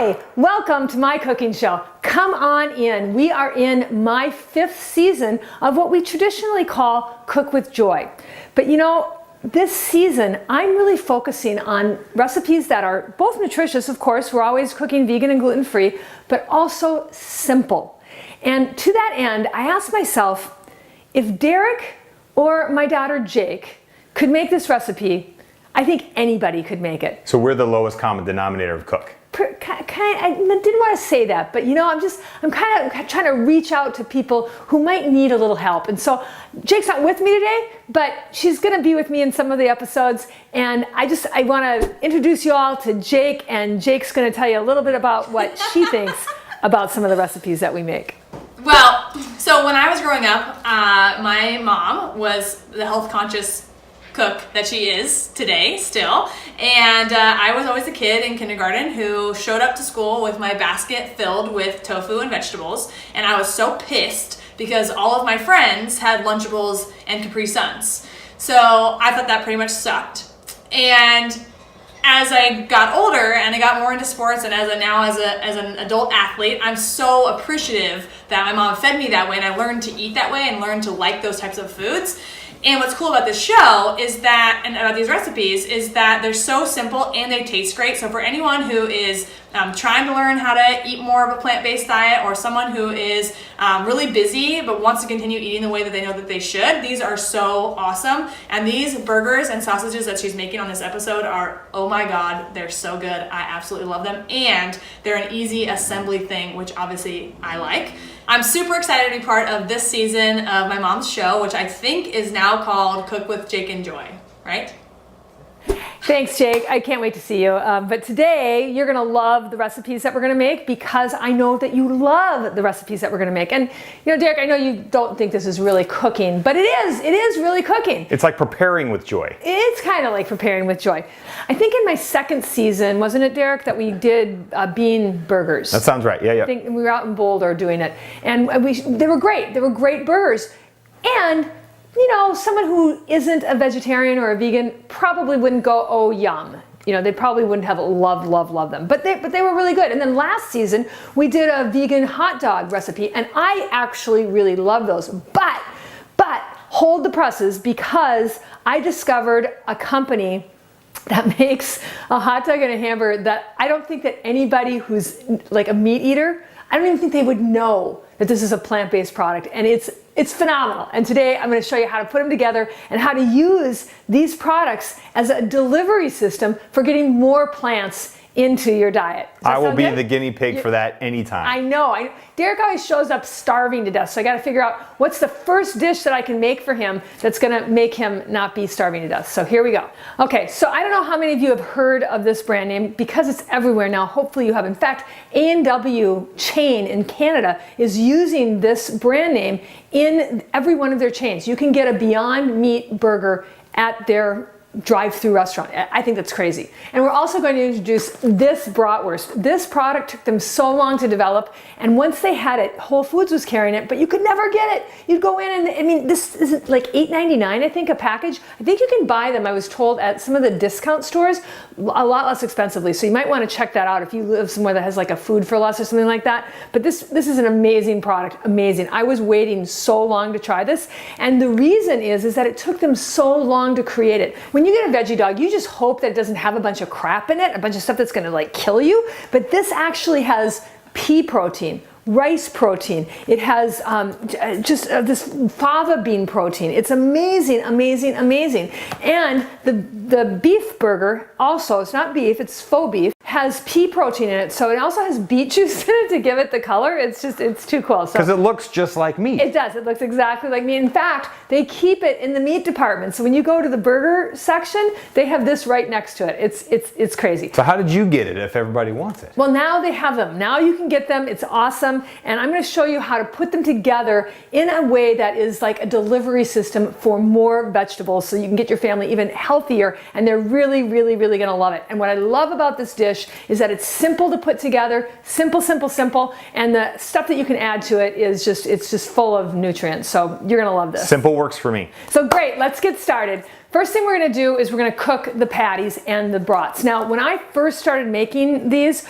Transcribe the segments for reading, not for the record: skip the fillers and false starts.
Hi, welcome to my cooking show. Come on in. We are in my 5th season of what we traditionally call Cook with Joy. But you know, this season I'm really focusing on recipes that are both nutritious, of course, we're always cooking vegan and gluten-free, but also simple. And to that end, I asked myself, if Derek or my daughter Jake could make this recipe, I think anybody could make it. So we're the lowest common denominator of cook. I didn't want to say that, but you know, I'm kind of trying to reach out to people who might need a little help. And so Jake's not with me today, but she's going to be with me in some of the episodes. And I want to introduce you all to Jake, and Jake's going to tell you a little bit about what she thinks about some of the recipes that we make. Well, so when I was growing up, my mom was the health conscious cook that she is today still, and I was always a kid in kindergarten who showed up to school with my basket filled with tofu and vegetables, and I was so pissed because all of my friends had Lunchables and Capri Suns. So I thought that pretty much sucked. And as I got older and I got more into sports, and as an adult athlete, I'm so appreciative that my mom fed me that way, and I learned to eat that way and learned to like those types of foods. And what's cool about this show is that, and about these recipes, is that they're so simple and they taste great. So for anyone who is trying to learn how to eat more of a plant-based diet, or someone who is really busy but wants to continue eating the way that they know that they should, these are so awesome. And these burgers and sausages that she's making on this episode are, oh my God, they're so good. I absolutely love them. And they're an easy assembly thing, which obviously I like. I'm super excited to be part of this season of my mom's show, which I think is now called Cook with Jake and Joy, right? Thanks, Jake. I can't wait to see you. But today you're going to love the recipes that we're going to make, because I know that you love the recipes that we're going to make. And you know, Derek, I know you don't think this is really cooking, but it is. It is really cooking. It's like preparing with joy. It's kind of like preparing with joy. I think in my 2nd season, wasn't it, Derek, that we did bean burgers? That sounds right. Yeah. I think we were out in Boulder doing it, and they were great. They were great burgers. And you know, someone who isn't a vegetarian or a vegan probably wouldn't go, oh, yum. You know, they probably wouldn't have loved them. But they were really good. And then last season, we did a vegan hot dog recipe, and I actually really love those. But hold the presses, because I discovered a company that makes a hot dog and a hamburger that I don't think that anybody who's like a meat eater, I don't even think they would know that this is a plant-based product, and it's phenomenal. And today I'm going to show you how to put them together and how to use these products as a delivery system for getting more plants into your diet. I will be the guinea pig for that anytime. I know. Derek always shows up starving to death, so I got to figure out what's the first dish that I can make for him that's going to make him not be starving to death. So here we go. Okay, so I don't know how many of you have heard of this brand name, because it's everywhere now. Hopefully you have. In fact, A&W chain in Canada is using this brand name in every one of their chains. You can get a Beyond Meat burger at their drive-through restaurant. I think that's crazy. And we're also going to introduce this bratwurst. This product took them so long to develop, and once they had it, Whole Foods was carrying it, but you could never get it. You'd go in and, I mean, this is like $8.99, I think, a package. I think you can buy them, I was told, at some of the discount stores a lot less expensively. So you might want to check that out if you live somewhere that has like a Food for Less or something like that. But this is an amazing product, amazing. I was waiting so long to try this, and the reason is that it took them so long to create it. When you get a veggie dog, you just hope that it doesn't have a bunch of crap in it, a bunch of stuff that's going to like kill you. But this actually has pea protein, rice protein. It has this fava bean protein. It's amazing, amazing, amazing. And the beef burger also, it's not beef, it's faux beef, has pea protein in it. So it also has beet juice in it to give it the color. It's too cool. Because it looks just like meat. It does. It looks exactly like meat. In fact, they keep it in the meat department. So when you go to the burger section, they have this right next to it. It's crazy. So how did you get it if everybody wants it? Well, now they have them. Now you can get them. It's awesome. And I'm going to show you how to put them together in a way that is like a delivery system for more vegetables, so you can get your family even healthier, and they're really, really, really going to love it. And what I love about this dish is that it's simple to put together, simple, and the stuff that you can add to it is it's just full of nutrients. So you're going to love this. Simple works for me. So great, let's get started. First thing we're going to do is we're going to cook the patties and the brats. Now, when I first started making these,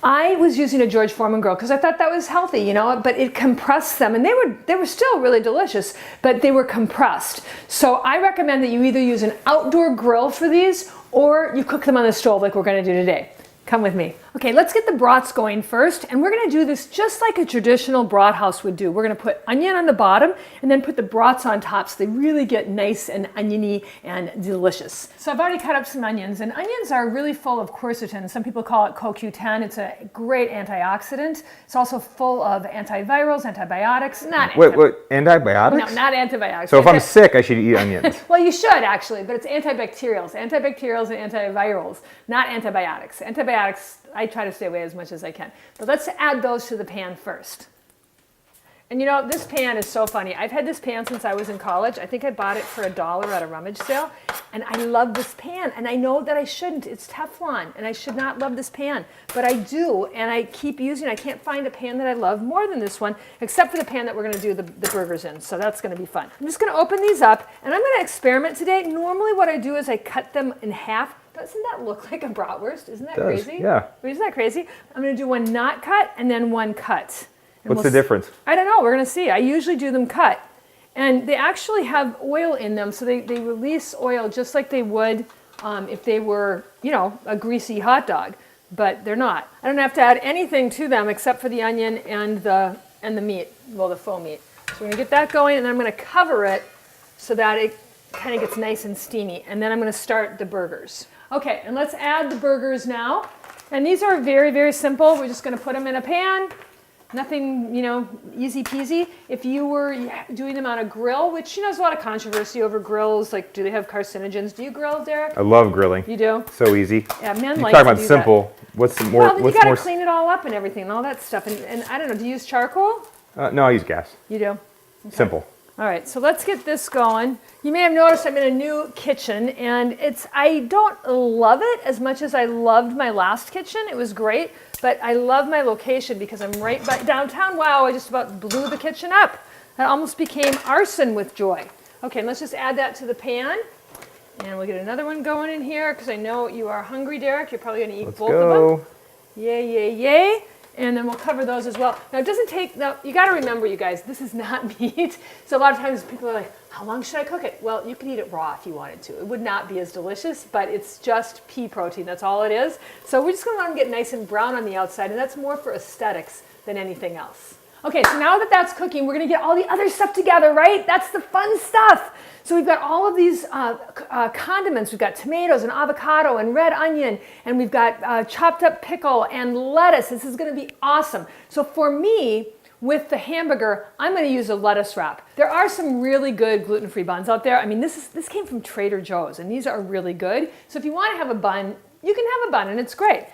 I was using a George Foreman grill because I thought that was healthy, you know, but it compressed them, and they were still really delicious, but they were compressed. So I recommend that you either use an outdoor grill for these or you cook them on the stove like we're going to do today. Come with me. Okay, let's get the brats going first, and we're going to do this just like a traditional brat house would do. We're going to put onion on the bottom and then put the brats on top so they really get nice and oniony and delicious. So I've already cut up some onions, and onions are really full of quercetin. Some people call it CoQ10. It's a great antioxidant. It's also full of antivirals, antibiotics. Wait, antibiotics? No, not antibiotics. So if I'm sick, I should eat onions. Well, you should actually, but it's antibacterials and antivirals, not antibiotics. Antibiotics, I try to stay away as much as I can. But let's add those to the pan first. And you know, this pan is so funny. I've had this pan since I was in college. I think I bought it for $1 at a rummage sale. And I love this pan. And I know that I shouldn't. It's Teflon. And I should not love this pan. But I do. And I keep using it. I can't find a pan that I love more than this one, except for the pan that we're going to do the burgers in. So that's going to be fun. I'm just going to open these up. And I'm going to experiment today. Normally what I do is I cut them in half. Doesn't that look like a bratwurst? Isn't that crazy? Yeah. Isn't that crazy? I'm going to do one not cut and then one cut. And What's the difference? I don't know. We're going to see. I usually do them cut. And they actually have oil in them, so they release oil just like they would if they were, you know, a greasy hot dog. But they're not. I don't have to add anything to them except for the onion and the meat, well, the faux meat. So we're going to get that going, and then I'm going to cover it so that it kind of gets nice and steamy. And then I'm going to start the burgers. Okay, and let's add the burgers now. And these are very, very simple. We're just going to put them in a pan. Nothing, you know, easy peasy. If you were doing them on a grill, which, you know, there's a lot of controversy over grills, like do they have carcinogens? Do you grill, Derek? I love grilling. You do? So easy. Yeah, men You like talk to about do simple. that. What's the more? Well, then you what's got to more? clean it all up and everything and all that stuff. And I don't know, do you use charcoal? No, I use gas. You do? Okay. Simple. All right, so let's get this going. You may have noticed I'm in a new kitchen, and I don't love it as much as I loved my last kitchen. It was great, but I love my location because I'm right by downtown. Wow, I just about blew the kitchen up. That almost became arson with joy. Okay, and let's just add that to the pan. And we'll get another one going in here because I know you are hungry, Derek. You're probably going to eat both of them. Yay, yay, yay. And then we'll cover those as well. Now, it doesn't take, now, you got to remember, you guys, this is not meat. So a lot of times people are like, how long should I cook it? Well, you could eat it raw if you wanted to. It would not be as delicious, but it's just pea protein. That's all it is. So we're just going to let them get nice and brown on the outside, and that's more for aesthetics than anything else. Okay, so now that that's cooking, we're going to get all the other stuff together, right? That's the fun stuff. So we've got all of these condiments. We've got tomatoes and avocado and red onion, and we've got chopped up pickle and lettuce. This is going to be awesome. So for me, with the hamburger, I'm going to use a lettuce wrap. There are some really good gluten-free buns out there. I mean, this came from Trader Joe's, and these are really good. So if you want to have a bun, you can have a bun, and it's great.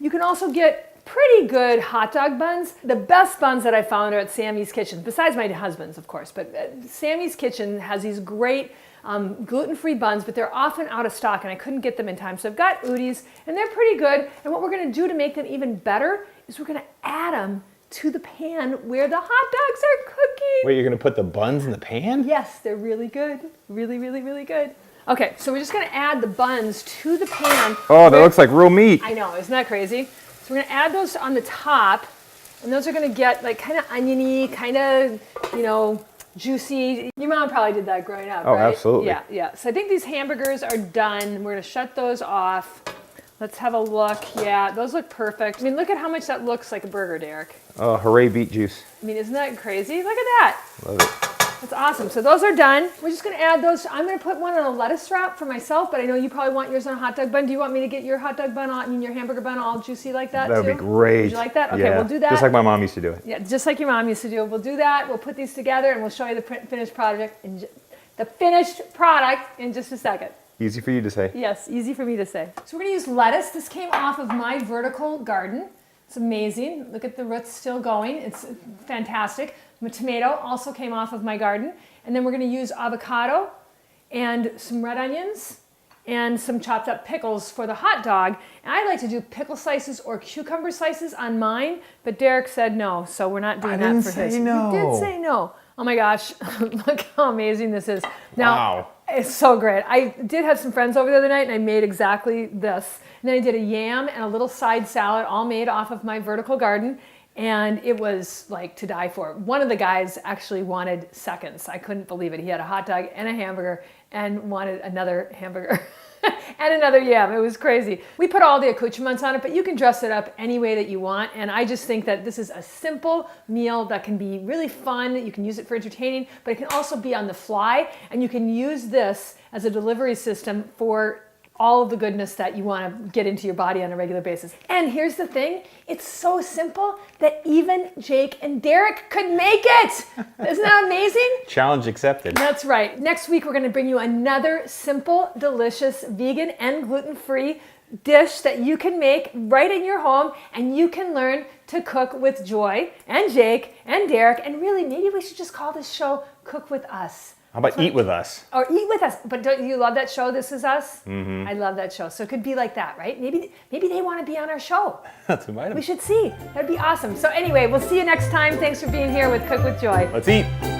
You can also get pretty good hot dog buns. The best buns that I found are at Sammy's Kitchen, besides my husband's, of course. But Sammy's Kitchen has these great gluten-free buns, but they're often out of stock, and I couldn't get them in time. So I've got Udi's, and they're pretty good. And what we're going to do to make them even better is we're going to add them to the pan where the hot dogs are cooking. Wait, you're going to put the buns in the pan? Yes, they're really good. Really, really, really good. Okay, so we're just going to add the buns to the pan. Oh, that looks like real meat. I know, isn't that crazy? So we're going to add those on the top, and those are going to get like kind of oniony, kind of, you know, juicy. Your mom probably did that growing up, Oh, right? absolutely. Yeah, yeah. So I think these hamburgers are done. We're going to shut those off. Let's have a look. Yeah, those look perfect. I mean, look at how much that looks like a burger, Derek. Oh, hooray, beet juice. I mean, isn't that crazy? Look at that. Love it. That's awesome. So those are done. We're just going to add those. I'm going to put one on a lettuce wrap for myself, but I know you probably want yours on a hot dog bun. Do you want me to get your hot dog bun, your hamburger bun all juicy like that That would too? be great. Would you like that? Okay, Yeah. we'll do that. Just like my mom used to do it. Yeah, just like your mom used to do. We'll do that. We'll put these together, and we'll show you the finished product in just a second. Easy for you to say. Yes, easy for me to say. So we're going to use lettuce. This came off of my vertical garden. It's amazing. Look at the roots still going. It's fantastic. My tomato also came off of my garden. And then we're going to use avocado and some red onions and some chopped up pickles for the hot dog. And I like to do pickle slices or cucumber slices on mine, but Derek said no, so we're not doing that for his. no. You did say no. Oh my gosh, look how amazing this is. Now, Wow. It's so great. I did have some friends over the other night and I made exactly this. And then I did a yam and a little side salad, all made off of my vertical garden. And it was like to die for. One of the guys actually wanted seconds. I couldn't believe it. He had a hot dog and a hamburger and wanted another hamburger and another yam. It was crazy. We put all the accoutrements on it, but you can dress it up any way that you want. And I just think that this is a simple meal that can be really fun. You can use it for entertaining, but it can also be on the fly. And you can use this as a delivery system for all of the goodness that you want to get into your body on a regular basis. And here's the thing, it's so simple that even Jake and Derek could make it. Isn't that amazing? Challenge accepted. That's right. Next week, we're going to bring you another simple, delicious, vegan and gluten-free dish that you can make right in your home, and you can learn to cook with Joy and Jake and Derek. And really, maybe we should just call this show Cook With Us. How about eat with us? Or eat with us. But don't you love that show, This Is Us? Mm-hmm. I love that show. So it could be like that, right? Maybe they want to be on our show. That's what We should see. That'd be awesome. So anyway, we'll see you next time. Thanks for being here with Cook with Joy. Let's eat.